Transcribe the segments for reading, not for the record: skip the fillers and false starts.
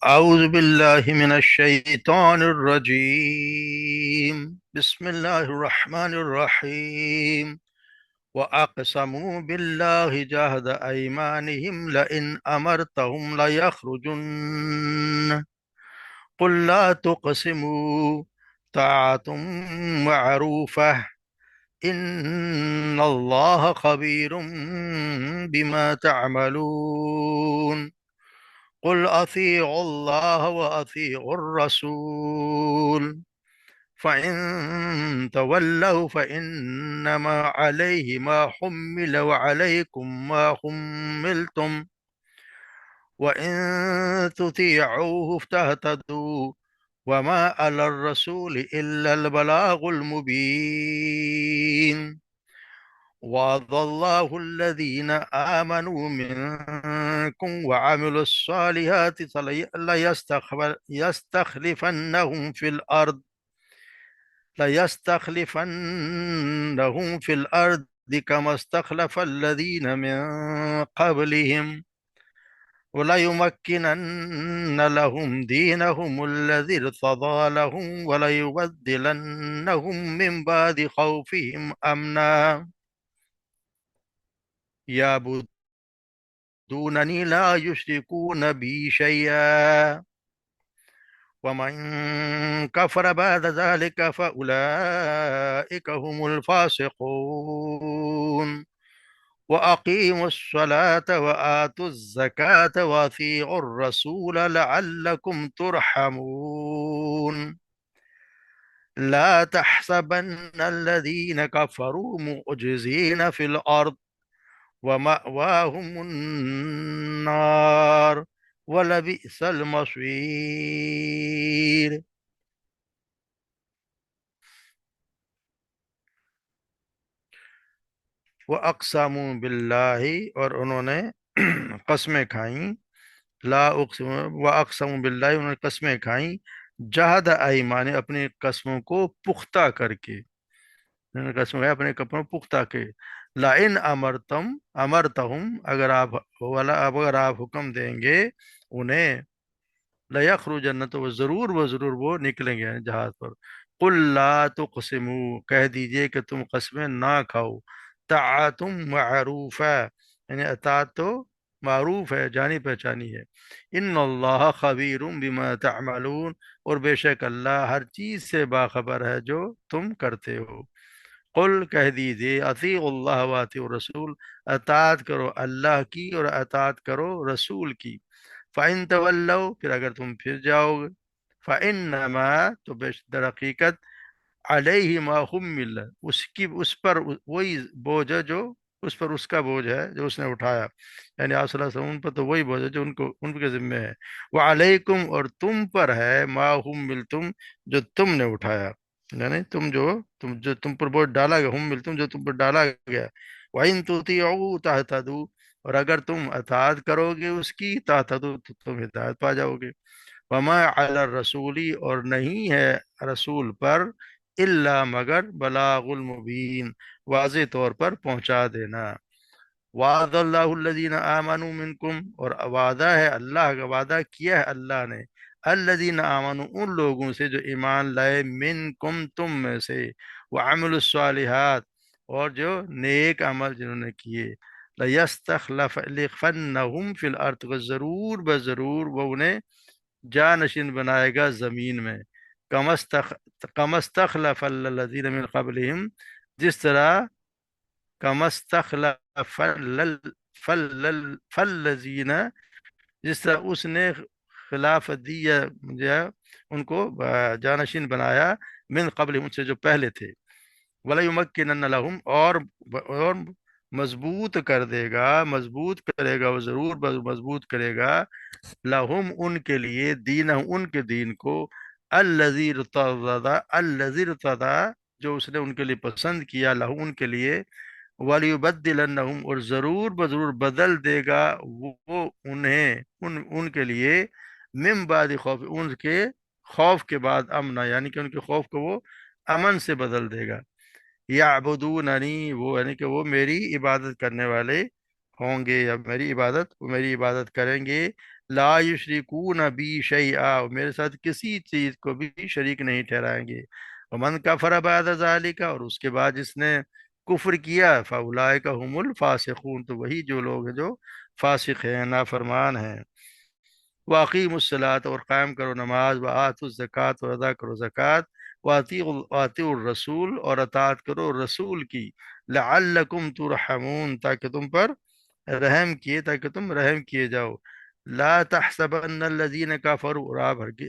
أعوذ بالله من الشيطان الرجيم بسم الله الرحمن الرحيم وأقسموا بالله جهد أيمانهم لئن أمرتهم ليخرجن قل لا تقسموا طاعة معروفة إن الله خبير بما تعملون قل أطيعوا الله وأطيعوا الرسول فإن تولوا فإنما عليه ما حمل وعليكم ما حملتم وإن تطيعوه تهتدوا وما على الرسول إلا البلاغ المبين وعد الله الذين آمنوا منكم وعملوا الصالحات ليستخلفنهم في الأرض كما استخلف الذين من قبلهم وليمكنن لهم دينهم الذي ارتضى لهم وليبدلنهم من بعد خوفهم أمنا يعبدونني لا يشركون بي شيئا ومن كفر بعد ذلك فأولئك هم الفاسقون وأقيموا الصلاة وآتوا الزكاة وأطيعوا الرسول لعلكم ترحمون لا تحسبن الذين كفروا معجزين في الأرض ومأواهم النار ولبئس المصير وَأَقْسَمُوا بِاللَّهِ اور انہوں نے قسمیں کھائیں لا اقسم وَأَقْسَمُوا بِاللَّهِ انہوں نے قسمیں کھائیں جہد ایمان اپنی قسموں کو پختہ کر کے انہوں نے قسم ہے اپنے قسموں پختہ کے لَإِنْ امرتہم اگر آپ حکم دیں گے انہیں لَيَخْرُجَنَّ تو وہ ضرور وہ نکلیں گے یعنی جہاد پر قُلْ لَا تُقْسِمُوا کہہ دیجئے کہ تم قسمیں نہ کھاؤ طاعتم معروفہ یعنی اطاعت تو معروف ہے جانی پہچانی ہے ان اللہ خبیر بما تعملون اور بے شک اللہ ہر چیز سے باخبر ہے جو تم کرتے ہو قل کہہ دیجئے اطیعوا اللہ واطیعوا الرسول اطاعت کرو اللہ کی اور اطاعت کرو رسول کی فَإِن تَوَلَّوْا پھر اگر تم پھر جاؤ گے فَإِنَّمَا تو در حقیقت علیہ ما حمل اس پر وہی بوجھ ہے جو اس پر اس کا بوجھ ہے جو اس نے اٹھایا یعنی آپ صلی اللہ علیہ وسلم پر تو وہی بوجھ ہے جو ان کے ذمہ ہے وعلیکم اور تم پر ہے ما حملتم جو تم نے اٹھایا یعنی تم پر بوجھ ڈالا گیا حملتم جو تم پر ڈالا گیا وَإِن تُطِيعُوا تَهْتَدُوا اور اگر تم اطاعت کرو گے اس کی تَهْتَدُوا تو تم ہدایت پا جاؤ گے وما علی الرسولی اور نہیں ہے رسول پر الا مگر بلاغ المبین واضح طور پر پہنچا دینا وعد اللہ الذین آمنوا منکم اور وعدہ ہے اللہ کا وعدہ کیا ہے اللہ نے الذین آمنوا ان لوگوں سے جو ایمان لائے منکم تم میں سے وعملوا الصالحات اور جو نیک عمل جنہوں نے کیے لَيَسْتَخْلَفَنَّهُمْ فِي الْأَرْضِ ضرور بضرور وہ انہیں جانشین بنائے گا زمین میں کَمَا اسْتَخْلَفَ الَّذِينَ مِنْ قَبْلِهِمْ جس طرح کَمَا اسْتَخْلَفَ فَالَّذِينَ جس طرح اس نے خلافت دی یا ان کو جانشین بنایا من قبل ان سے جو پہلے تھے وَلَيُمَكِّنَنَّ لَهُمْ اور مضبوط کرے گا وہ ضرور مضبوط کرے گا لہم ان کے لیے دین ان کے دین کو الذی ارتضی جو اس نے ان کے لیے پسند کیا لہم ان کے لیے وَلِيُبَدِّلَنَّهُمْ اور ضرور بدل دے گا وہ انہیں ان کے لیے من بعد خوف ان کے خوف کے بعد امنا یعنی کہ ان کے خوف کو وہ امن سے بدل دے گا یعبدوننی وہ یعنی کہ وہ میری عبادت کرنے والے ہوں گے یا میری عبادت وہ میری عبادت کریں گے، لا یشرکون بی شیئا، میرے ساتھ کسی چیز کو بھی شریک نہیں ٹھہرائیں گے، ومن کفر بعد ذالک، اور اس کے بعد جس نے کفر کیا، فاولئک هم الفاسقون، تو وہی جو لوگ ہیں جو فاسق ہیں، نافرمان ہیں، واقیم الصلاۃ، اور قائم کرو نماز، وآتوا الزکوٰۃ، اور ادا کرو زکوٰۃ، واطیعوا الرسول، اور اطاعت کرو رسول کی، لعلکم ترحمون، تاکہ تم پر رحم کیے، تاکہ تم رحم کیے جاؤ، لا تحسبن الذین کفروا، اور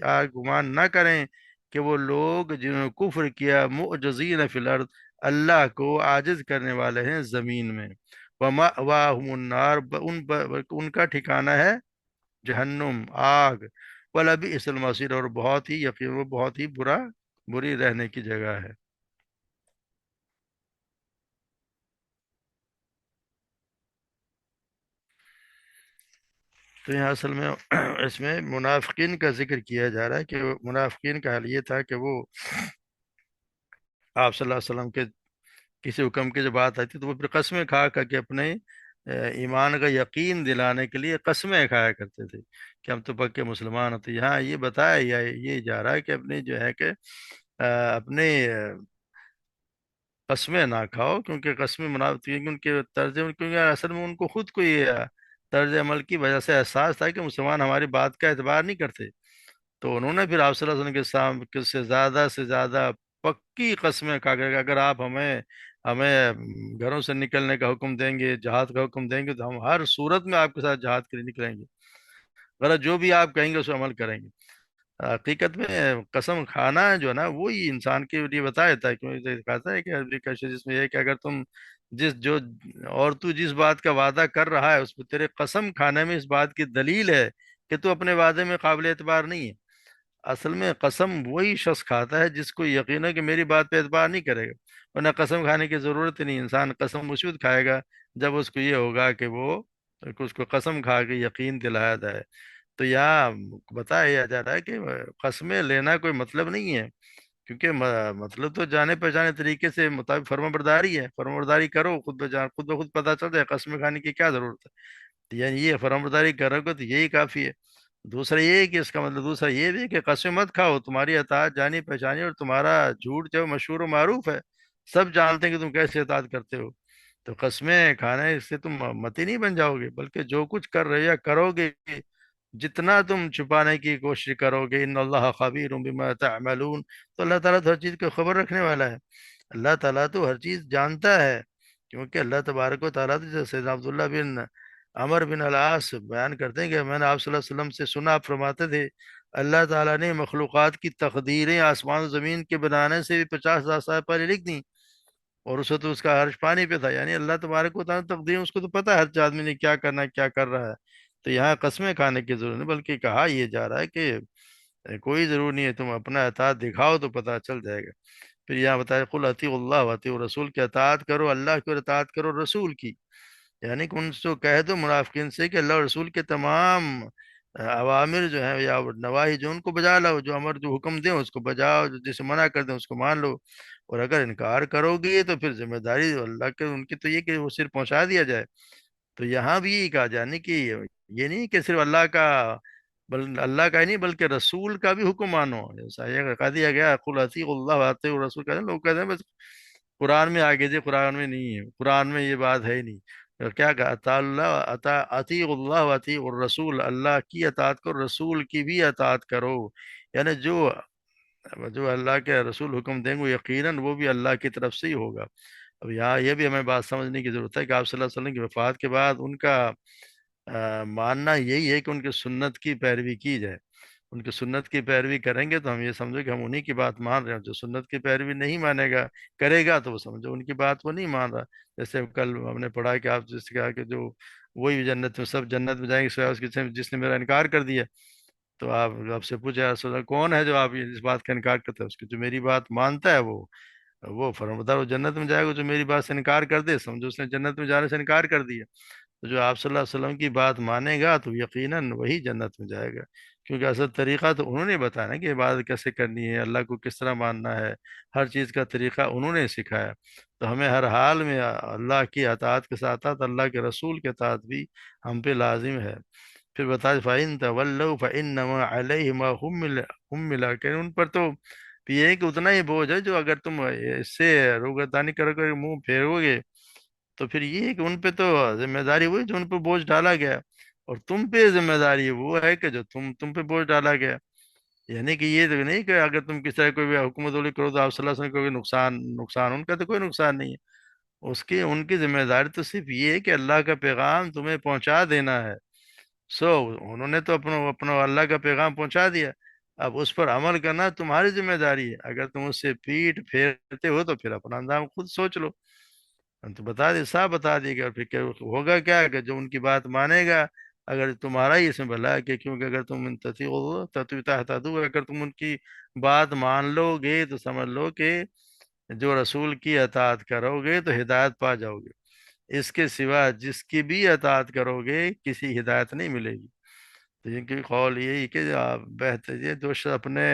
آپ گمان نہ کریں کہ وہ لوگ جنہوں نے کفر کیا، معجزین فی الارض، اللہ کو عاجز کرنے والے ہیں زمین میں، ومأواہم النار، ان کا ٹھکانہ ہے جہنم، آگ، وَلَبِئْسَ الْمَصِيرُ، اور بہت ہی یقین وہ بہت ہی بری رہنے کی جگہ ہے۔ تو یہاں اصل میں اس میں منافقین کا ذکر کیا جا رہا ہے کہ منافقین کا حال یہ تھا کہ وہ آپ صلی اللہ علیہ وسلم کے کسی حکم کی جو بات آتی تو وہ پھر قسمیں کھا کر کے اپنے ایمان کا یقین دلانے کے لیے قسمیں کھایا کرتے تھے کہ ہم تو پکے مسلمان ہوتے، یہاں یہ بتایا یہ جا رہا ہے کہ اپنی جو ہے کہ اپنے قسمیں نہ کھاؤ، کیونکہ قسمیں منافقین ان کے کیونکہ اصل میں ان کو خود کو یہ طرز عمل کی وجہ سے احساس تھا کہ مسلمان ہماری بات کا اعتبار نہیں کرتے، تو انہوں نے پھر آپ صلی اللہ علیہ وسلم کے سامنے سے زیادہ پکی قسمیں کھا کر کہ اگر آپ ہمیں گھروں سے نکلنے کا حکم دیں گے، جہاد کا حکم دیں گے، تو ہم ہر صورت میں آپ کے ساتھ جہاد کے لیے نکلیں گے، غلط جو بھی آپ کہیں گے اس پہ عمل کریں گے۔ حقیقت میں قسم کھانا جو ہے نا وہی انسان کے لیے بتایا تھا، کیونکہ کہتا ہے کہ عربی کا شعر جس میں یہ ہے کہ اگر تم جس جو اور تو جس بات کا وعدہ کر رہا ہے اس پہ تیرے قسم کھانے میں اس بات کی دلیل ہے کہ تو اپنے وعدے میں قابل اعتبار نہیں ہے۔ اصل میں قسم وہی شخص کھاتا ہے جس کو یقین ہے کہ میری بات پہ اعتبار نہیں کرے گا، ورنہ قسم کھانے کی ضرورت ہی نہیں، انسان قسم اسی وقت کھائے گا جب اس کو یہ ہوگا کہ وہ کہ اس کو قسم کھا کے یقین دلایا جائے۔ تو یہاں بتایا جا رہا ہے کہ قسمیں لینا کوئی مطلب نہیں ہے، کیونکہ مطلب تو جانے پہچانے طریقے سے مطابق فرما برداری ہے، فرما برداری کرو، خود بخود پتہ چل جائے قسمیں کھانے کی کیا ضرورت ہے، یعنی یہ فرما برداری کرو گے تو یہی کافی ہے۔ دوسرا یہ ہے کہ اس کا مطلب دوسرا یہ بھی ہے کہ قسم مت کھاؤ، تمہاری اطاعت جانی پہچانی اور تمہارا جھوٹ جو مشہور و معروف ہے، سب جانتے ہیں کہ تم کیسے اطاعت کرتے ہو، تو قسمیں کھانے سے تم متی نہیں بن جاؤ گے، بلکہ جو کچھ کر رہے یا کرو گے، جتنا تم چھپانے کی کوشش کرو گے، ان اللہ خبیر بما تعملون، تو اللہ تعالیٰ تو ہر چیز کو خبر رکھنے والا ہے، اللہ تعالیٰ تو ہر چیز جانتا ہے، کیونکہ اللہ تبارک و تعالیٰ تو جیسے سیدنا عبداللہ بن عمر بن العاص بیان کرتے ہیں کہ میں نے آپ صلی اللہ علیہ وسلم سے سنا، آپ فرماتے تھے اللہ تعالیٰ نے مخلوقات کی تقدیریں آسمان و زمین کے بنانے سے بھی 50,000 سال پہلے لکھ دیں، اور اسے تو اس کا عرش پانی پہ تھا، یعنی اللہ تبارک و تعالیٰ تقدیر اس کو تو پتہ ہے ہر آدمی نے کیا کرنا ہے کیا کر رہا ہے، تو یہاں قسمیں کھانے کی ضرورت نہیں، بلکہ کہا یہ جا رہا ہے کہ کوئی ضرور نہیں ہے، تم اپنا اطاعت دکھاؤ تو پتہ چل جائے گا۔ پھر یہاں بتایا قل اطیعوا اللہ واطیعوا الرسول، کی اطاعت کرو اللہ کی اور اطاعت کرو رسول کی، یعنی کہ ان سے کہہ دو منافقین سے کہ اللہ اور رسول کے تمام عوامر جو ہیں یا نواہی جو ان کو بجا لاؤ، جو امر جو حکم دیں اس کو بجاؤ، جو جسے منع کر دیں اس کو مان لو، اور اگر انکار کرو گے تو پھر ذمہ داری اللہ کے ان کی تو یہ کہ وہ صرف پہنچا دیا جائے۔ تو یہاں بھی یہ کہا جانے کہ یہ نہیں کہ صرف اللہ کا اللہ کا ہی نہیں بلکہ رسول کا بھی حکم مانو، جیسا یہ کہا دیا گیا قل اطیعوا اللہ واطیعوا الرسول، کہتے ہیں لوگ کہتے ہیں بس قرآن میں آگے جی، قرآن میں نہیں ہے، قرآن میں یہ بات ہے ہی نہیں، تو کیا کہا اطیعوا اللہ واطیعوا الرسول، اللہ کی اطاعت کرو رسول کی بھی اطاعت کرو، یعنی جو اللہ کے رسول حکم دیں گے یقیناً وہ بھی اللہ کی طرف سے ہی ہوگا۔ اب یہاں یہ بھی ہمیں بات سمجھنے کی ضرورت ہے کہ آپ صلی اللہ علیہ وسلم کی وفات کے بعد ان کا ماننا یہی ہے کہ ان کی سنت کی پیروی کی جائے، ان کی سنت کی پیروی کریں گے تو ہم یہ سمجھو کہ ہم انہی کی بات مان رہے ہیں، جو سنت کی پیروی نہیں مانے گا کرے گا تو وہ سمجھو ان کی بات وہ نہیں مان رہا، جیسے کل ہم نے پڑھا کہ آپ جس کہا کہ جو وہی جنت میں سب جنت میں جائیں گے سوائے اس کے جس نے میرا انکار کر دیا، تو آپ سے پوچھا یا رسول اللہ کون ہے جو آپ اس بات کا انکار کرتا ہے، اس کی جو میری بات مانتا ہے وہ فرماتا ہے وہ جنت میں جائے گا، جو میری بات سے انکار کر دے سمجھو اس نے جنت میں جانے سے انکار کر دیا۔ تو جو آپ صلی اللہ علیہ وسلم کی بات مانے گا تو یقیناً وہی جنت میں جائے گا، کیونکہ اصل طریقہ تو انہوں نے بتایا نا کہ عبادت کیسے کرنی ہے، اللہ کو کس طرح ماننا ہے، ہر چیز کا طریقہ انہوں نے سکھایا۔ تو ہمیں ہر حال میں اللہ کی اطاعت کے ساتھ ساتھ اللہ کے رسول کے اطاعت بھی ہم پہ لازم ہے۔ پھر بتا فَإِن تَوَلَّوْا فَإِنَّمَا عَلَيْهِ مَا حُمِّلَ کہ ان پر تو یہ ہے کہ اتنا ہی بوجھ ہے جو اگر تم اس سے روگردانی کر کے منہ پھیرو گے تو پھر یہ ہے کہ ان پہ تو ذمہ داری وہی جو ان پہ بوجھ ڈالا گیا، اور تم پہ ذمہ داری وہ ہے کہ جو تم پہ بوجھ ڈالا گیا۔ یعنی کہ یہ تو نہیں کہ اگر تم کس طرح کوئی بھی حکومت ولی کرو تو آپ صلی اللہ علیہ وسلم کو کوئی نقصان ان کا تو کوئی نقصان نہیں ہے۔ ان کی ذمہ داری تو صرف یہ ہے کہ اللہ کا پیغام تمہیں پہنچا دینا ہے۔ سو انہوں نے تو اپنا اللہ کا پیغام پہنچا دیا، اب اس پر عمل کرنا تمہاری ذمہ داری ہے۔ اگر تم اس سے پیٹ پھیرتے ہو تو پھر اپنا اندام خود سوچ لو۔ ہم تو بتا دے صاحب بتا دی گا، پھر کیا ہوگا کیا کہ جو ان کی بات مانے گا، اگر تمہارا ہی اس میں بھلا ہے کہ کیونکہ اگر تم ان تتو اگر تم ان کی بات مان لو گے تو سمجھ لو کہ جو رسول کی اطاعت کرو گے تو ہدایت پا جاؤ گے، اس کے سوا جس کی بھی اطاعت کرو گے کسی ہدایت نہیں ملے گی۔ تو ان کی قول یہی کہ آپ بہتر یہ جو شخص اپنے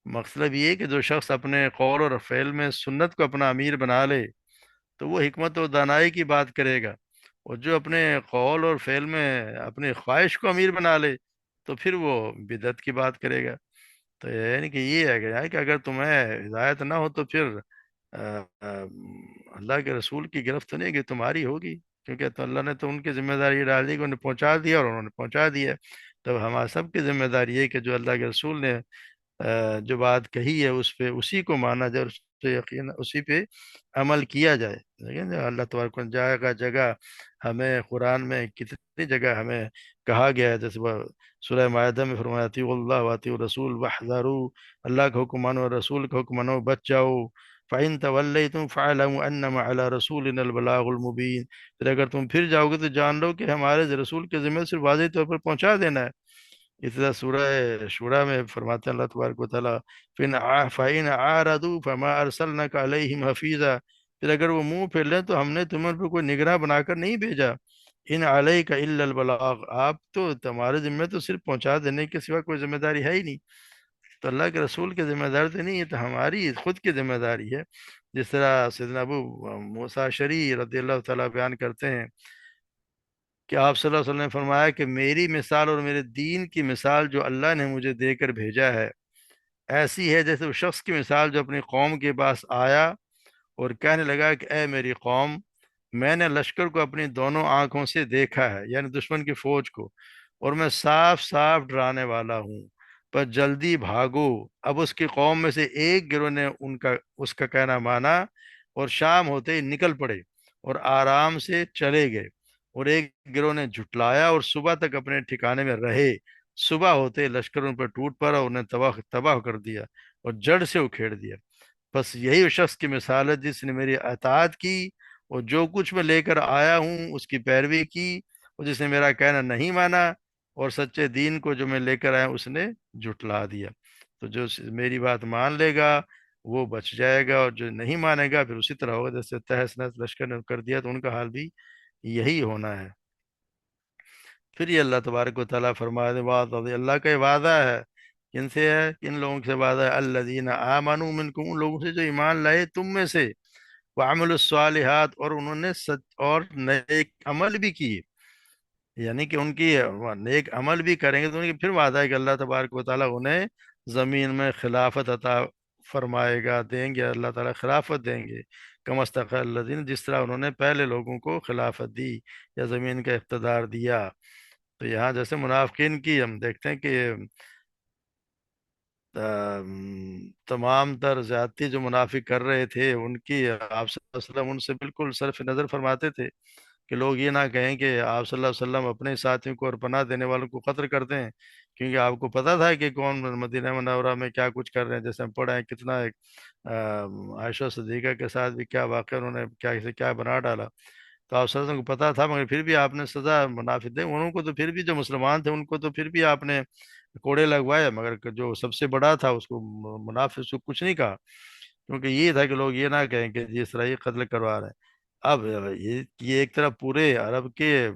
مطلب یہ ہے کہ جو شخص اپنے قول اور فعل میں سنت کو اپنا امیر بنا لے تو وہ حکمت و دانائی کی بات کرے گا، اور جو اپنے قول اور فعل میں اپنی خواہش کو امیر بنا لے تو پھر وہ بدعت کی بات کرے گا۔ تو یعنی کہ یہ ہے کہ اگر تمہیں ہدایت نہ ہو تو پھر اللہ کے رسول کی گرفت نہیں کہ تمہاری ہوگی، کیونکہ تو اللہ نے تو ان کی ذمہ داری یہ ڈال دی کہ انہیں پہنچا دیا اور انہوں نے پہنچا دیا۔ تو ہمارا سب کی ذمہ داری ہے کہ جو اللہ کے رسول نے جو بات کہی ہے اس پہ اسی کو مانا جائے، اور اس پہ یقین اسی پہ عمل کیا جائے۔ لیکن اللہ تبارک و تعالیٰ جگہ جگہ ہمیں قرآن میں کتنی جگہ ہمیں کہا گیا ہے، جیسے وہ سورہ معاہدہ میں فرمایا اطیعوا اللہ واطیعوا الرسول واحذروا، اللہ کا حکم مانو اور رسول کا حکم مانو بچ جاؤ۔ فَإِن تَوَلَّيْتُمْ فَاعْلَمُوا أَنَّمَا عَلَى رَسُولِنَا الْبَلَاغُ الْمُبِينُ، پھر اگر تم پھر جاؤ گے تو جان لو کہ ہمارے رسول کے ذمہ صرف واضح طور پر پہنچا دینا ہے۔ اس طرح سورہ شورا میں فرماتے ہیں اللہ تبارک و تعالیٰ فَإِنْ عَارَضُوا فَمَا أَرْسَلْنَاكَ عَلَيْهِمْ حَفِيظًا، پھر اگر وہ منہ پھیر لیں تو ہم نے تمہیں پہ کوئی نگراں بنا کر نہیں بھیجا۔ ان علیک الا البلاغ، آپ تو تمہارے ذمہ تو صرف پہنچا دینے کے سوا کوئی ذمہ داری ہے ہی نہیں۔ تو اللہ کے رسول کی ذمہ داری تو نہیں ہے، تو ہماری خود کی ذمہ داری ہے۔ جس طرح سیدنا ابو موسیٰ اشعری رضی اللہ تعالیٰ بیان کرتے ہیں کہ آپ صلی اللہ علیہ وسلم نے فرمایا کہ میری مثال اور میرے دین کی مثال جو اللہ نے مجھے دے کر بھیجا ہے ایسی ہے جیسے اس شخص کی مثال جو اپنی قوم کے پاس آیا اور کہنے لگا کہ اے میری قوم، میں نے لشکر کو اپنی دونوں آنکھوں سے دیکھا ہے، یعنی دشمن کی فوج کو، اور میں صاف صاف ڈرانے والا ہوں، پر جلدی بھاگو۔ اب اس کی قوم میں سے ایک گروہ نے اس کا کہنا مانا اور شام ہوتے ہی نکل پڑے اور آرام سے چلے گئے، اور ایک گروہ نے جھٹلایا اور صبح تک اپنے ٹھکانے میں رہے۔ صبح ہوتے ہی لشکر ان پر ٹوٹ پڑا اور انہیں تباہ کر دیا اور جڑ سے اکھیڑ دیا۔ بس یہی اس شخص کی مثال ہے جس نے میری اطاعت کی اور جو کچھ میں لے کر آیا ہوں اس کی پیروی کی، اور جس نے میرا کہنا نہیں مانا اور سچے دین کو جو میں لے کر آیا ہوں اس نے جھٹلا دیا۔ تو جو میری بات مان لے گا وہ بچ جائے گا، اور جو نہیں مانے گا پھر اسی طرح ہوگا جیسے تہس نہس لشکر نے کر دیا، تو ان کا حال بھی یہی ہونا ہے۔ پھر یہ اللہ تبارک و تعالیٰ فرما دے اللہ کا یہ وعدہ ہے، کن سے ہے؟ کن لوگوں سے وعدہ ہے؟ الذین آمنوا منکم، ان لوگوں سے جو ایمان لائے تم میں سے، وعملوا الصالحات، اور انہوں نے سچ اور نیک عمل بھی کیے، یعنی کہ ان کی نیک عمل بھی کریں گے تو ان کی پھر وعدہ ہے کہ اللہ تبارک و تعالیٰ انہیں زمین میں خلافت عطا فرمائے گا، دیں گے اللہ تعالیٰ خلافت دیں گے، کما استقل الذین، جس طرح انہوں نے پہلے لوگوں کو خلافت دی یا زمین کا اقتدار دیا۔ تو یہاں جیسے منافقین کی ہم دیکھتے ہیں کہ تمام تر زیادتی جو منافق کر رہے تھے ان کی آپ صلی اللہ علیہ وسلم ان سے بالکل صرف نظر فرماتے تھے کہ لوگ یہ نہ کہیں کہ آپ صلی اللہ علیہ وسلم اپنے ساتھیوں کو اور پناہ دینے والوں کو قتل کرتے ہیں، کیونکہ آپ کو پتہ تھا کہ کون مدینہ منورہ میں کیا کچھ کر رہے ہیں، جیسے ہم پڑھے ہیں کتنا ایک عائشہ صدیقہ کے ساتھ بھی کیا واقعہ انہوں نے کیا سے کیا بنا ڈالا۔ تو آپ صلی اللہ علیہ وسلم کو پتہ تھا، مگر پھر بھی آپ نے سزا منافق دے انہوں کو، تو پھر بھی جو مسلمان تھے ان کو تو پھر بھی آپ نے کوڑے لگوائے، مگر جو سب سے بڑا تھا اس کو منافق اس کو کچھ نہیں کہا، کیونکہ یہ تھا کہ لوگ یہ نہ کہیں کہ جس طرح یہ قتل کروا رہے ہیں۔ اب یہ ایک طرف پورے عرب کے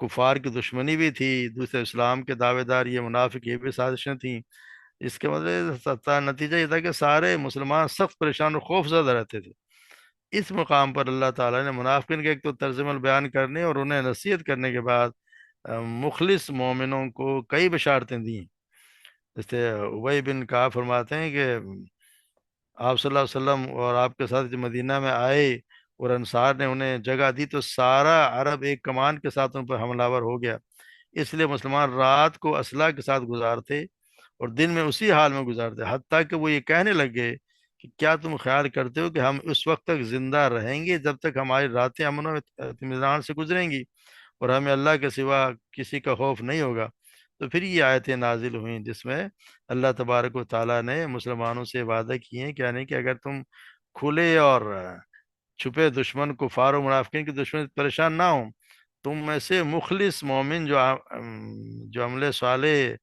کفار کی دشمنی بھی تھی، دوسرے اسلام کے دعوے دار یہ منافق، یہ بھی سازشیں تھیں۔ اس کے مطلب نتیجہ یہ تھا کہ سارے مسلمان سخت پریشان اور خوف زدہ رہتے تھے۔ اس مقام پر اللہ تعالیٰ نے منافقین کے ایک تو طرز عمل بیان کرنے اور انہیں نصیحت کرنے کے بعد مخلص مومنوں کو کئی بشارتیں دیں۔ جیسے ابی بن کعب فرماتے ہیں کہ آپ صلی اللہ علیہ وسلم اور آپ کے ساتھ جو مدینہ میں آئے اور انصار نے انہیں جگہ دی تو سارا عرب ایک کمان کے ساتھ ان پر حملہ آور ہو گیا۔ اس لیے مسلمان رات کو اسلحہ کے ساتھ گزارتے اور دن میں اسی حال میں گزارتے، حتیٰ کہ وہ یہ کہنے لگے کہ کیا تم خیال کرتے ہو کہ ہم اس وقت تک زندہ رہیں گے جب تک ہماری راتیں امن و اطمینان سے گزریں گی اور ہمیں اللہ کے سوا کسی کا خوف نہیں ہوگا؟ تو پھر یہ آیتیں نازل ہوئیں جس میں اللہ تبارک و تعالیٰ نے مسلمانوں سے وعدہ کیے ہیں کہ یعنی کہ اگر تم کھلے اور چھپے دشمن کفار و منافقین کے دشمن سے پریشان نہ ہوں، تم میں سے مخلص مومن جو عمل صالح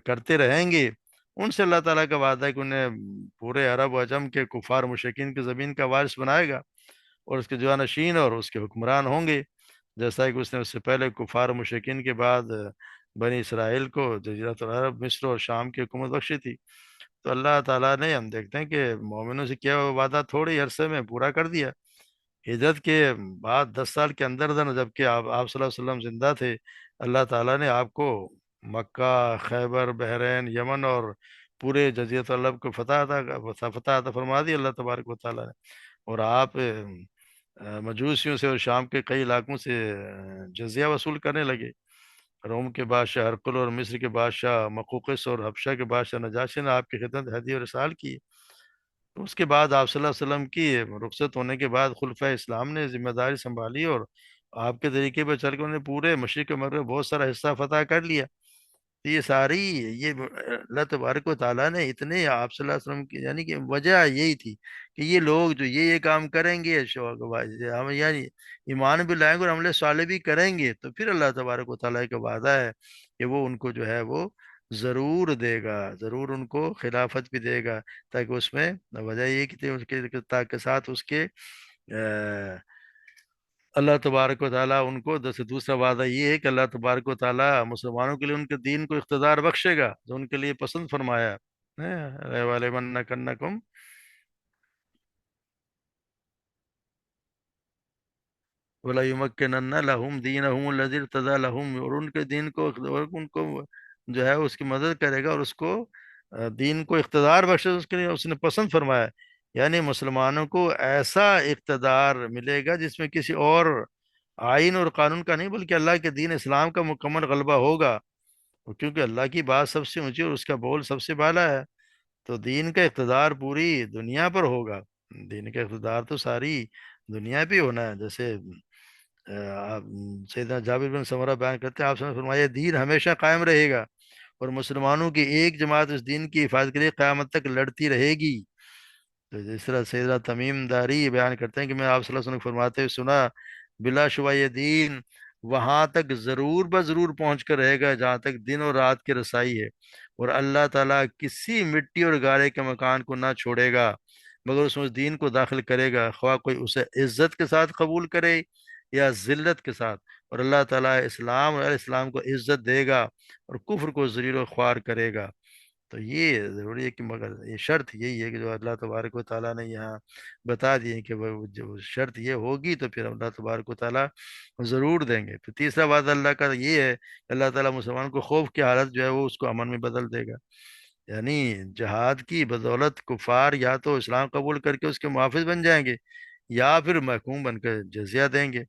کرتے رہیں گے، ان سے اللہ تعالیٰ کا وعدہ ہے کہ انہیں پورے عرب و عجم کے کفار مشرکین کی زمین کا وارث بنائے گا اور اس کے جانشین اور اس کے حکمران ہوں گے، جیسا کہ اس نے اس سے پہلے کفار مشرکین کے بعد بنی اسرائیل کو جزیرۃ العرب، مصر اور شام کی حکومت بخشی تھی۔ تو اللہ تعالیٰ نے، ہم دیکھتے ہیں کہ مومنوں سے کیا ہوا وعدہ تھوڑے عرصے میں پورا کر دیا۔ ہجرت کے بعد 10 سال کے اندر اندر جب کہ آپ صلی اللہ علیہ وسلم زندہ تھے، اللہ تعالیٰ نے آپ کو مکہ، خیبر، بحرین، یمن اور پورے جزیرۃ العرب کو فتح عطا فرما دی اللہ تبارک و تعالیٰ نے۔ اور آپ مجوسیوں سے اور شام کے کئی علاقوں سے جزیہ وصول کرنے لگے۔ روم کے بادشاہ ہرقل اور مصر کے بادشاہ مقوقس اور حبشہ کے بادشاہ نجاشی نے آپ کی خدمت ہدیہ اور رسال کی۔ تو اس کے بعد آپ صلی اللہ علیہ وسلم کی رخصت ہونے کے بعد خلفۂ اسلام نے ذمہ داری سنبھالی اور آپ کے طریقے پر چل کے انہوں نے پورے مشرق مغرب بہت سارا حصہ فتح کر لیا۔ تو یہ ساری، یہ اللہ تبارک و تعالیٰ نے اتنے آپ صلی اللہ علیہ وسلم کی، یعنی کہ وجہ یہی تھی کہ یہ لوگ جو یہ کام کریں گے، ہم یعنی ایمان بھی لائیں گے اور عمل صالح بھی کریں گے، تو پھر اللہ تبارک و تعالیٰ کا وعدہ ہے کہ وہ ان کو جو ہے وہ ضرور دے گا، ضرور ان کو خلافت بھی دے گا، تاکہ اس میں وجہ یہ کہ اس کے تاکہ ساتھ اس کے اللہ تبارک و تعالیٰ ان کو دوسرا وعدہ یہ ہے کہ اللہ تبارک و تعالیٰ مسلمانوں کے لیے ان کے دین کو اقتدار بخشے گا جو ان کے لیے پسند فرمایا ہے۔ وَلَيُمَنَّكَنَّكُمْ وَلَيُمَكِّنَنَّ لَهُمْ دِينَهُمُ الَّذِي ارْتَضَىٰ لَهُمْ، اور ان کے دین کو اور ان کو جو ہے اس کی مدد کرے گا اور اس کو دین کو اقتدار بخشے اس کے لیے اس نے پسند فرمایا۔ یعنی مسلمانوں کو ایسا اقتدار ملے گا جس میں کسی اور آئین اور قانون کا نہیں بلکہ اللہ کے دین اسلام کا مکمل غلبہ ہوگا، کیونکہ اللہ کی بات سب سے اونچی اور اس کا بول سب سے بالا ہے۔ تو دین کا اقتدار پوری دنیا پر ہوگا، دین کا اقتدار تو ساری دنیا پہ ہونا ہے۔ جیسے آپ سیدنا جابر بن سمرہ بیان کرتے ہیں، آپ نے فرمایا دین ہمیشہ قائم رہے گا اور مسلمانوں کی ایک جماعت اس دین کی حفاظت کے لیے قیامت تک لڑتی رہے گی۔ تو جس طرح سیدنا تمیم داری یہ بیان کرتے ہیں کہ میں آپ صلی اللہ علیہ وسلم فرماتے ہوئے سنا، بلا شبہ یہ دین وہاں تک ضرور بضرور پہنچ کر رہے گا جہاں تک دن اور رات کی رسائی ہے، اور اللہ تعالیٰ کسی مٹی اور گارے کے مکان کو نہ چھوڑے گا مگر اس میں اس دین کو داخل کرے گا، خواہ کوئی اسے عزت کے ساتھ قبول کرے یا ذلت کے ساتھ، اور اللہ تعالیٰ اسلام اور اسلام کو عزت دے گا اور کفر کو ذلیل و خوار کرے گا۔ تو یہ ضروری ہے کہ مگر یہ شرط یہی ہے کہ جو اللہ تبارک و تعالیٰ نے یہاں بتا دیے کہ وہ جو شرط یہ ہوگی تو پھر اللہ تبارک و تعالیٰ ضرور دیں گے۔ پھر تیسرا وعدہ اللہ کا یہ ہے کہ اللہ تعالیٰ مسلمان کو خوف کی حالت جو ہے وہ اس کو امن میں بدل دے گا، یعنی جہاد کی بدولت کفار یا تو اسلام قبول کر کے اس کے محافظ بن جائیں گے یا پھر محکوم بن کر جزیہ دیں گے۔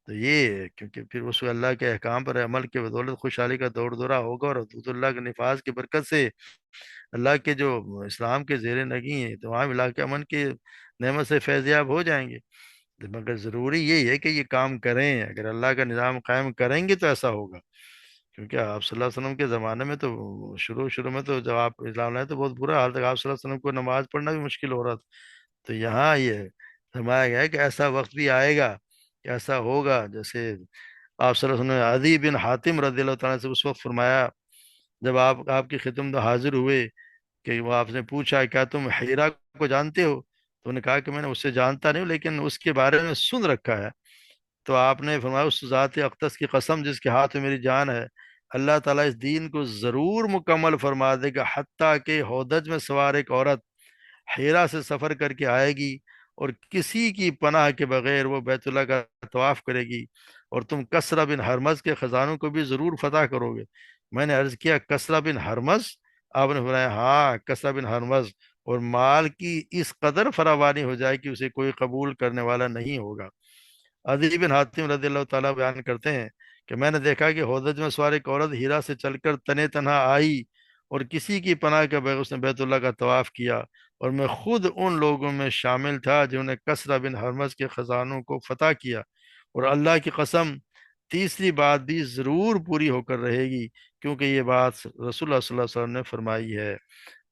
تو یہ کیونکہ پھر اس کو اللہ کے احکام پر عمل کے بدولت خوشحالی کا دور دورہ ہوگا اور حدود اللہ کے نفاذ کی برکت سے اللہ کے جو اسلام کے زیر نگی ہیں تمام علاقے امن کی نعمت سے فیضیاب ہو جائیں گے۔ مگر ضروری یہی ہے کہ یہ کام کریں، اگر اللہ کا نظام قائم کریں گے تو ایسا ہوگا، کیونکہ آپ صلی اللہ علیہ وسلم کے زمانے میں تو شروع میں تو جب آپ اسلام لائے تو بہت برا حال تھا، آپ صلی اللہ علیہ وسلم کو نماز پڑھنا بھی مشکل ہو رہا تھا۔ تو یہاں یہ فرمایا گیا ہے کہ ایسا وقت بھی آئے گا کہ ایسا ہوگا جیسے آپ صلی اللہ علیہ وسلم نے عدی بن حاتم رضی اللہ تعالیٰ سے اس وقت فرمایا جب آپ کی خدمت میں حاضر ہوئے کہ وہ آپ نے پوچھا کیا تم حیرا کو جانتے ہو؟ تو انہوں نے کہا کہ میں نے اسے جانتا نہیں ہوں لیکن اس کے بارے میں سن رکھا ہے۔ تو آپ نے فرمایا اس ذات اقدس کی قسم جس کے ہاتھ میں میری جان ہے، اللہ تعالیٰ اس دین کو ضرور مکمل فرما دے گا، حتیٰ کہ ہودج میں سوار ایک عورت ہیرا سے سفر کر کے آئے گی اور کسی کی پناہ کے بغیر وہ بیت اللہ کا طواف کرے گی، اور تم کسرا بن ہرمز کے خزانوں کو بھی ضرور فتح کرو گے۔ میں نے عرض کیا کسرا بن ہرمز؟ آپ نے فرمایا ہاں کسرا بن ہرمز، اور مال کی اس قدر فراوانی ہو جائے کہ اسے کوئی قبول کرنے والا نہیں ہوگا۔ عدی بن حاتم رضی اللہ تعالیٰ بیان کرتے ہیں کہ میں نے دیکھا کہ ہودج میں سوار ایک عورت ہیرا سے چل کر تنے تنہا آئی اور کسی کی پناہ کے بغیر اس نے بیت اللہ کا طواف کیا، اور میں خود ان لوگوں میں شامل تھا جنہوں نے کسرا بن ہرمز کے خزانوں کو فتح کیا، اور اللہ کی قسم تیسری بات بھی ضرور پوری ہو کر رہے گی، کیونکہ یہ بات رسول اللہ صلی اللہ علیہ وسلم نے فرمائی ہے۔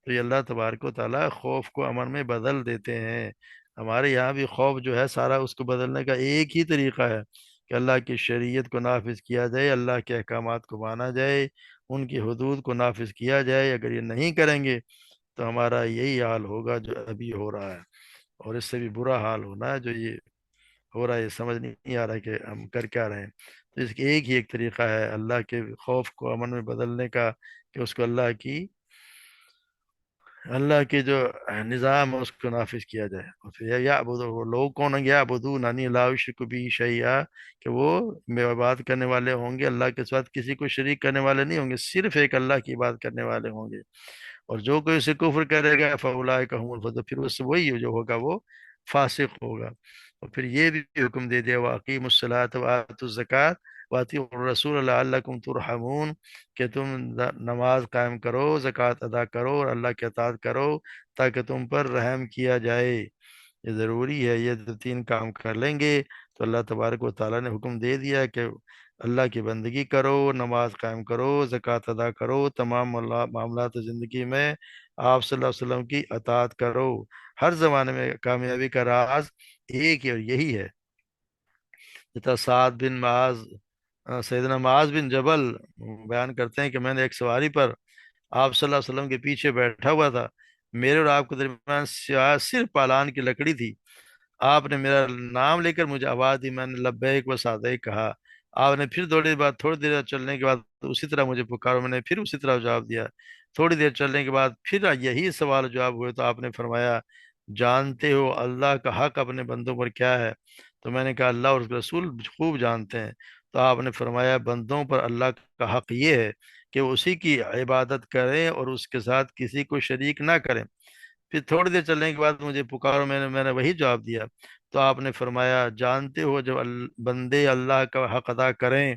تو یہ اللہ تبارک و تعالیٰ خوف کو امن میں بدل دیتے ہیں۔ ہمارے یہاں بھی خوف جو ہے سارا اس کو بدلنے کا ایک ہی طریقہ ہے کہ اللہ کی شریعت کو نافذ کیا جائے، اللہ کے احکامات کو مانا جائے، ان کی حدود کو نافذ کیا جائے۔ اگر یہ نہیں کریں گے تو ہمارا یہی حال ہوگا جو ابھی ہو رہا ہے، اور اس سے بھی برا حال ہونا ہے جو یہ ہو رہا ہے۔ یہ سمجھ نہیں آ رہا ہے کہ ہم کر کیا رہے ہیں۔ تو اس کے ایک ہی ایک طریقہ ہے اللہ کے خوف کو امن میں بدلنے کا، کہ اس کو اللہ کے جو نظام ہے اس کو نافذ کیا جائے۔ اور پھر وہ لوگ کون ہوں گے؟ یعبدون انی لا یشرک بہ شیئا، کہ وہ عبادت کرنے والے ہوں گے، اللہ کے ساتھ کسی کو شریک کرنے والے نہیں ہوں گے، صرف ایک اللہ کی عبادت کرنے والے ہوں گے۔ اور جو کوئی اسے کفر کرے گا فاولئک هم الفاسقون، پھر اس سے وہی جو ہوگا وہ فاسق ہوگا۔ اور پھر یہ بھی حکم دے دیا واقیموا الصلاۃ وآتوا الزکوٰۃ واطیعوا الرسول لعلکم ترحمون، کہ تم نماز قائم کرو، زکوٰۃ ادا کرو اور اللہ کی اطاعت کرو تاکہ تم پر رحم کیا جائے۔ یہ ضروری ہے، یہ دو تین کام کر لیں گے تو اللہ تبارک و تعالیٰ نے حکم دے دیا کہ اللہ کی بندگی کرو، نماز قائم کرو، زکوٰۃ ادا کرو، تمام معاملات زندگی میں آپ صلی اللہ علیہ وسلم کی اطاعت کرو۔ ہر زمانے میں کامیابی کا راز ایک ہی اور یہی ہے۔ جیسا سعد بن معاذ، سیدنا معاذ بن جبل بیان کرتے ہیں کہ میں نے ایک سواری پر آپ صلی اللہ علیہ وسلم کے پیچھے بیٹھا ہوا تھا، میرے اور آپ کے درمیان سیاہ صرف پالان کی لکڑی تھی۔ آپ نے میرا نام لے کر مجھے آواز دی، میں نے لبیک و سعدیک کہا۔ آپ نے پھر تھوڑی دیر چلنے کے بعد اسی طرح مجھے پکارا، میں نے پھر اسی طرح جواب دیا۔ تھوڑی دیر چلنے کے بعد پھر یہی سوال جواب ہوئے تو آپ نے فرمایا جانتے ہو اللہ کا حق اپنے بندوں پر کیا ہے؟ تو میں نے کہا اللہ اور اس کے رسول خوب جانتے ہیں۔ تو آپ نے فرمایا بندوں پر اللہ کا حق یہ ہے کہ وہ اسی کی عبادت کریں اور اس کے ساتھ کسی کو شریک نہ کریں۔ پھر تھوڑی دیر چلنے کے بعد مجھے پکارو، میں نے وہی جواب دیا۔ تو آپ نے فرمایا جانتے ہو جب بندے اللہ کا حق ادا کریں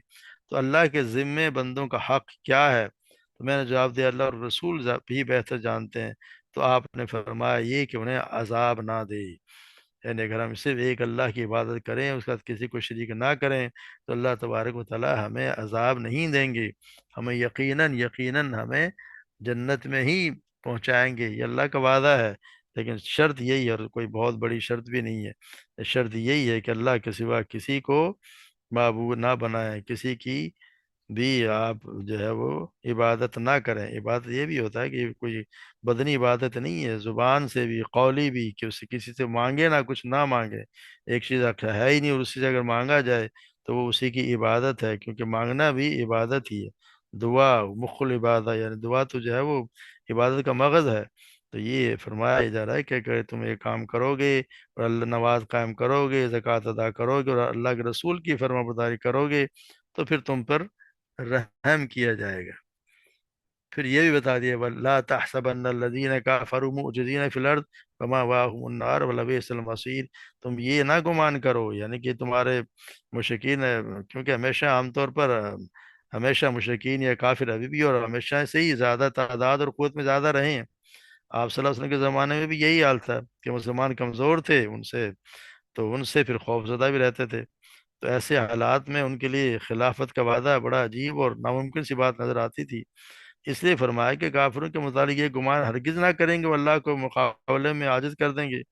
تو اللہ کے ذمے بندوں کا حق کیا ہے؟ تو میں نے جواب دیا اللہ اور رسول بھی بہتر جانتے ہیں۔ تو آپ نے فرمایا یہ کہ انہیں عذاب نہ دے، یعنی اگر ہم صرف ایک اللہ کی عبادت کریں اس کے ساتھ کسی کو شریک نہ کریں تو اللہ تبارک و تعالی ہمیں عذاب نہیں دیں گے، ہمیں یقیناً یقیناً ہمیں جنت میں ہی پہنچائیں گے، یہ اللہ کا وعدہ ہے۔ لیکن شرط یہی ہے، اور کوئی بہت بڑی شرط بھی نہیں ہے، شرط یہی ہے کہ اللہ کے سوا کسی کو معبود نہ بنائیں، کسی کی بھی آپ جو ہے وہ عبادت نہ کریں۔ عبادت یہ بھی ہوتا ہے کہ کوئی بدنی عبادت نہیں ہے، زبان سے بھی قولی بھی، کہ اسے کسی سے مانگے نہ کچھ نہ مانگے، ایک چیز ہے ہی نہیں اور اسی سے اگر مانگا جائے تو وہ اسی کی عبادت ہے، کیونکہ مانگنا بھی عبادت ہی ہے۔ دعا مخ العبادہ، یعنی دعا تو جو ہے وہ عبادت کا مغز ہے۔ تو یہ فرمایا جا رہا ہے کہ اگر تم یہ کام کرو گے اور اللہ نماز قائم کرو گے، زکوٰۃ ادا کرو گے اور اللہ کے رسول کی فرما برداری کرو گے تو پھر تم پر رحم کیا جائے گا۔ پھر یہ بھی بتا دیا وَلَا تَحْسَبَنَّ الَّذِينَ كَفَرُوا مُعْجِزِينَ فِي الْأَرْضِ فَمَأْوَاهُمُ النَّارُ وَلَبِئْسَ الْمَصِيرُ، تم یہ نہ گمان کرو، یعنی کہ تمہارے مشرکین، کیونکہ ہمیشہ عام طور پر ہمیشہ مشرکین یا کافر ابھی بھی اور ہمیشہ سے ہی زیادہ تعداد اور قوت میں زیادہ رہے ہیں۔ آپ صلی اللہ علیہ وسلم کے زمانے میں بھی یہی حال تھا کہ مسلمان کمزور تھے، ان سے پھر خوف زدہ بھی رہتے تھے۔ تو ایسے حالات میں ان کے لیے خلافت کا وعدہ بڑا عجیب اور ناممکن سی بات نظر آتی تھی۔ اس لیے فرمایا کہ کافروں کے متعلق یہ گمان ہرگز نہ کریں گے وہ اللہ کو مقابلے میں عاجز کر دیں گے۔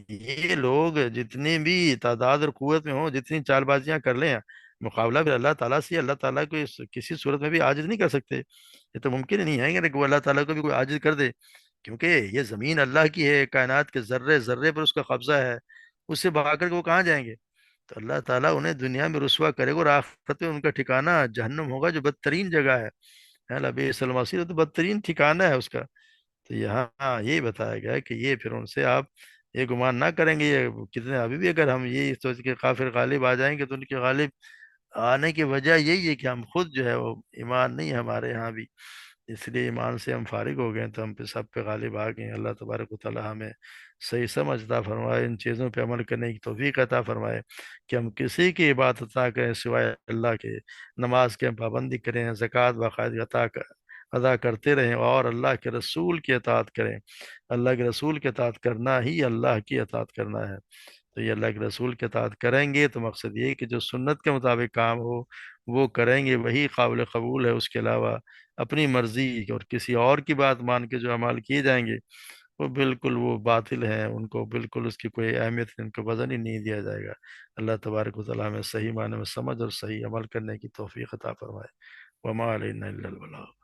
یہ لوگ جتنی بھی تعداد اور قوت میں ہوں، جتنی چال بازیاں کر لیں، مقابلہ بھی اللہ تعالیٰ سے، اللہ تعالیٰ کو کسی صورت میں بھی عاجز نہیں کر سکتے۔ یہ تو ممکن ہی نہیں ہے کہ وہ اللہ تعالیٰ کو بھی کوئی عاجز کر دے۔ کیونکہ یہ زمین اللہ کی ہے، کائنات کے ذرے ذرے پر اس کا قبضہ ہے، اس سے بھاگ کر کے وہ کہاں جائیں گے؟ تو اللہ تعالیٰ انہیں دنیا میں رسوا کرے گا، اور آخرت میں ان کا ٹھکانہ جہنم ہوگا، جو بدترین جگہ ہے لبئس المصیر، تو بدترین ٹھکانہ ہے اس کا۔ تو یہاں یہی بتایا گیا ہے کہ یہ پھر ان سے آپ یہ گمان نہ کریں گے، یہ کتنے ابھی بھی اگر ہم یہ سوچ کے کافر غالب آ جائیں گے، تو ان کے غالب آنے کی وجہ یہی ہے کہ ہم خود جو ہے وہ ایمان نہیں ہے ہمارے یہاں بھی، اس لیے ایمان سے ہم فارغ ہو گئے ہیں، تو ہم پہ سب پہ غالب آ گئے ہیں۔ اللہ تبارک و تعالی ہمیں صحیح سمجھ عطا فرمائے، ان چیزوں پہ عمل کرنے کی توفیق عطا فرمائے، کہ ہم کسی کی عبادت نہ کریں سوائے اللہ کے، نماز کے ہم پابندی کریں، زکوٰۃ باقاعدگی ادا کرتے رہیں، اور اللہ کے رسول کی اطاعت کریں۔ اللہ کے رسول کی اطاعت کرنا ہی اللہ کی اطاعت کرنا ہے۔ تو یہ اللہ کے رسول کے اطاعت کریں گے تو مقصد یہ ہے کہ جو سنت کے مطابق کام ہو وہ کریں گے، وہی قابل قبول ہے۔ اس کے علاوہ اپنی مرضی اور کسی اور کی بات مان کے جو اعمال کیے جائیں گے، وہ بالکل وہ باطل ہیں، ان کو بالکل اس کی کوئی اہمیت نہیں، ان کو وزن ہی نہیں دیا جائے گا۔ اللہ تبارک و تعالیٰ ہمیں صحیح معنی میں سمجھ اور صحیح عمل کرنے کی توفیق عطا فرمائے۔ وما علینا الا البلاغ۔